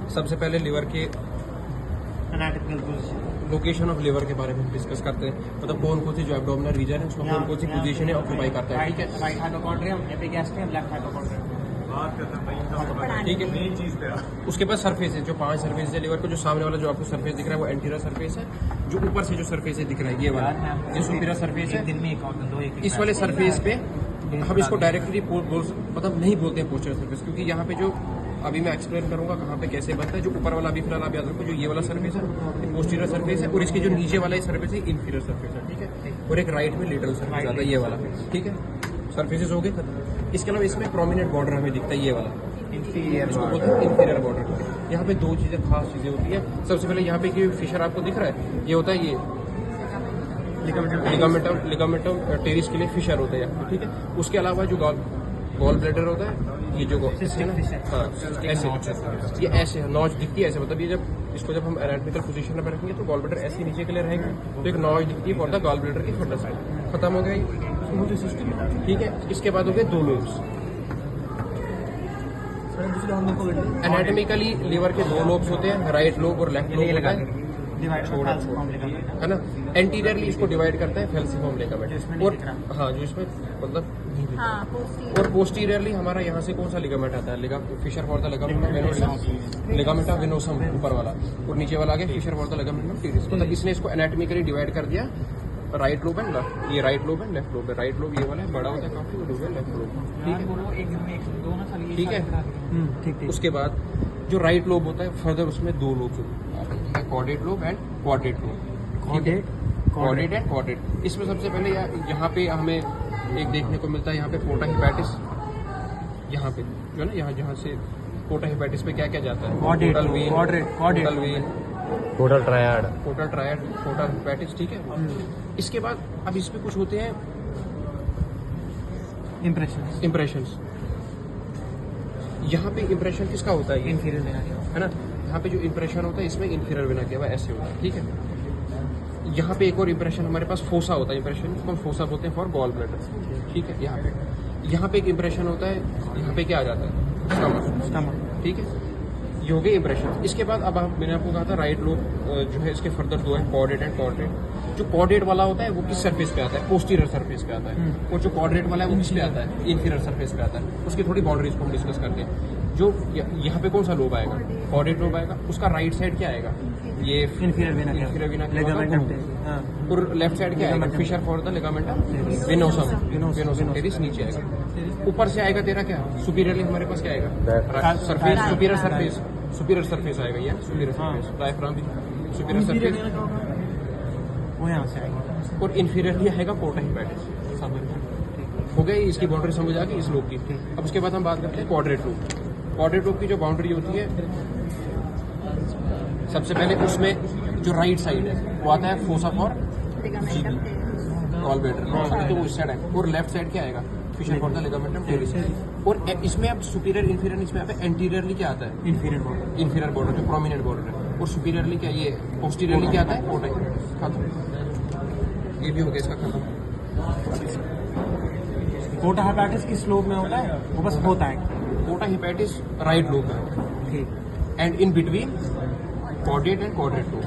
सबसे पहले लिवर के anatomical position, location of liver के बारे में डिस्कस करते हैं, मतलब कौन कौन सी जो एब्डोमिनल रीजन है उसमें कौन कौन सी पोजीशन है ऑक्यूपाई करता है, ठीक है। Right hypochondrium, epigastrium, left hypochondrium. ठीक है। उसके बाद सरफेस है, जो 5 सरफेस है लिवर को, जो सामने वाला जो आपको सरफेस दिख रहा है वो एंटीरियर सरफेस है, जो ऊपर से जो सरफेस है दिख रहा है ये वाला, ये सुपीरियर सरफेस है। दिन में एक और दो एक इस वाले सरफेस पे हम इसको डायरेक्टली मतलब नहीं बोलते हैं पोस्टीरियर सरफेस, क्योंकि यहाँ पे जो अभी मैं एक्सप्लेन करूंगा कहाँ पे कैसे बनता है। जो ऊपर वाला अभी फिलहाल आप याद रखो, जो ये वाला सरफेस है ये पोस्टीरियर सरफेस है, और इसके जो नीचे वाला सरफेस है इंफीरियर सरफेस है, ठीक है। और एक राइट में लेटरल सरफेस आता है ये वाला, ठीक है। सरफेसेस हो गए खत्म। इसके अलावा इसमें प्रोमिनेंट बॉर्डर हमें दिखता है ये वाला, इसको बोलते हैं इंफीरियर बॉर्डर। यहाँ पे 2 चीजें खास चीजें होती है। सबसे पहले यहाँ पे ये फिशर आपको दिख रहा है, ये होता है ये लिगामेंटम टेरिस के लिए फिशर होता है यहाँ पे, ठीक है। उसके अलावा जो गॉल ब्लैडर होता है, ये जो ऐसे ये ऐसे नॉच दिखती है ऐसे, मतलब ये जब इसको जब हम एनाटॉमिकल पोजीशन में रखेंगे तो गॉल ब्लैडर ऐसे नीचे के लिए रहेगा, तो एक नॉच दिखती है फॉर द गॉल ब्लैडर की फर्दर साइड। खत्म हो गया, ठीक है। इसके बाद हो गए 2 लोब्स। एनाटॉमिकली लिवर के 2 लोब्स होते हैं, राइट लोब और लेफ्ट लोब होता है, है ना। एंटीरियरली इसको डिवाइड करता है फैल्सिफॉर्म लिगामेंट, और हाँ जो इसमें मतलब और पोस्टीरियरली हमारा यहाँ से कौन सा लिगामेंट आता है, फिशर फॉर द लिगामेंटा वेनोसम ऊपर वाला, और नीचे वाला आ गया फिशर फॉर द लिगामेंटा टेरिस। मतलब इसने इसको एनाटॉमिकली डिवाइड कर दिया, राइट लोब एंड लेफ्ट, ये right lobe and left lobe है। राइट लोब ये वाला है, बड़ा होता है काफी, लोब है लेफ्ट लोब, ठीक है। उसके बाद जो राइट लोब होता है फर्दर उसमें 2 लोब होते हैं, caudate lobe and quadrate lobe, caudate and quadrate. इसमें सबसे पहले यहाँ पे हमें एक देखने को मिलता है, यहाँ पे पोर्टा हिपैटिस, यहाँ पे जो है ना, यहाँ से पोर्टा हिपैटिस पे क्या क्या जाता है, टोटल वेन, टोटल ट्रायड, पोर्टा हिपैटिस, ठीक है। इसके बाद अब इसमें कुछ होते हैं इम्प्रेशंस। यहाँ पे इम्प्रेशन किसका होता है, इंफीरियर वेना केवा, है ना। यहाँ पे जो इम्प्रेशन होता है इसमें इंफीरियर वेना केवा ऐसे होता है, ठीक है। यहाँ पे एक और इम्प्रेशन हमारे पास फोसा होता है, इम्प्रेशन को फोसा बोलते हैं फॉर गॉल ब्लैडर, ठीक है। यहाँ पे एक इम्प्रेशन होता है, यहाँ पे क्या आ जाता है, स्टमक, ठीक है। ये हो गए इम्प्रेशन। इसके बाद अब मैंने आपको कहा था राइट लोब जो है इसके फर्दर 2 है, कॉर्डेट एंड क्वाड्रेट। जो कॉर्डेट वाला होता है वो किस सरफेस पे आता है, पोस्टीरियर सरफेस पे आता है, और जो क्वाड्रेट वाला है वो किस पे आता है, इंफीरियर सरफेस पे आता है। उसकी थोड़ी बाउंड्रीज को हम डिस्कस करते हैं। जो यहाँ पे कौन सा लोब आएगा, कॉर्डेट लोब आएगा, उसका राइट साइड क्या आएगा, ये इंफीरियर वेना और लेफ्ट साइड क्या आएगा, फिशर फॉर द लिगामेंटा वेनोसम टेरिस नीचे आएगा। ऊपर से आएगा तेरा क्या, सुपीरियरली हमारे पास क्या आएगा, सरफेस, सुपीरियर सरफेस आएगा, ये सुपीरियर सरफेस, डायफ्राम भी सुपीरियर सरफेस, वो यहाँ से आएगा। और इंफीरियरली आएगा पोर्टा हिपैटिस। हो गई इसकी बाउंड्री समझ आ गई इस लोब की। अब उसके बाद हम बात करते हैं क्वाड्रेट लोब। क्वाड्रेट लोब की जो बाउंड्री होती है, सबसे पहले उसमें जो राइट साइड है वो आता है फोसा फॉर गॉल ब्लैडर, तो वो इस साइड है, और लेफ्ट साइड क्या आएगा, fissure for the ligamentum teres. और इसमें अब सुपीरियर इंफीरियर, इसमें आप एंटीरियरली क्या आता है, इंफीरियर बॉर्डर जो प्रोमिनेंट बॉर्डर है, और सुपीरियरली क्या, ये पोस्टीरियरली क्या आता है, पोर्टा हिपैटिस। खत्म, ये भी हो गया इसका खत्म। पोर्टा हिपैटिस किस लोब में होता है, वो बस होता है, पोर्टा हिपैटिस राइट लोब है, and in between caudate and quadrate lobe.